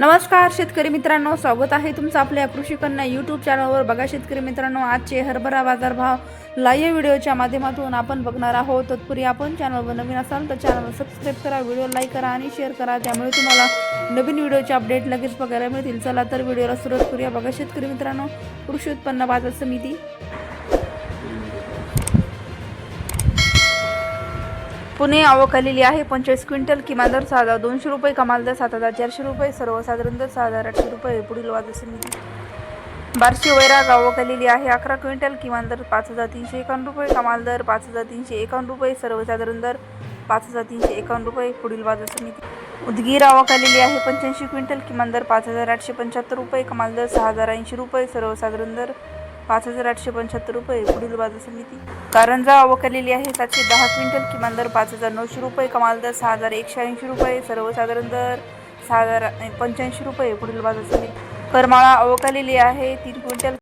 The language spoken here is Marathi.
नमस्कार शेतकरी मित्रांनो, स्वागत आहे तुमचं आपल्या कृषी कन्या यूट्यूब चॅनलवर। बघा शेतकरी मित्रांनो, आजचे हरभरा बाजारभाव लाईव्ह व्हिडिओच्या माध्यमातून आपण बघणार आहोत। तत्पूर्वी आपण चॅनलवर नवीन असाल तर चॅनलला सबस्क्राईब करा, व्हिडिओ लाईक करा आणि शेअर करा, त्यामुळे तुम्हाला नवीन व्हिडिओचे अपडेट लगेच बघायला मिळतील। चला तर व्हिडिओला सुरुवात करूया। बघा शेतकरी मित्रांनो, कृषी उत्पन्न बाजार समिती पुणे आवक आलेली आहे 45 क्विंटल, किमान दर 6,200 रुपये, कमाल दर 7,400 रुपये, सर्वसाधारण दर 6,800 रुपये। पुढील बाजार समिती बार्शी वैराग आवक आलेली आहे 11 क्विंटल, किमान दर 5,351 रुपये, कमाल दर 5,351 रुपये, सर्वसाधारण दर 5,351 रुपये। पुढील बाजार समिती उदगीर आवक आलेली आहे 85 क्विंटल, किमान दर 5,875 रुपये, कमाल दर 6,080 रुपये, सर्वसाधारण दर 5,875 रुपये। पुढील बाजार समिती कारंजा आवक आलेली आहे 710 क्विंटल, किमान दर 5,900 रुपये, कमाल दर 6,180 रुपये, सर्वसाधारण दर 6,085 रुपये। पुढील बाजार समिती करमाळा आवक आलेली आहे 3 क्विंटल,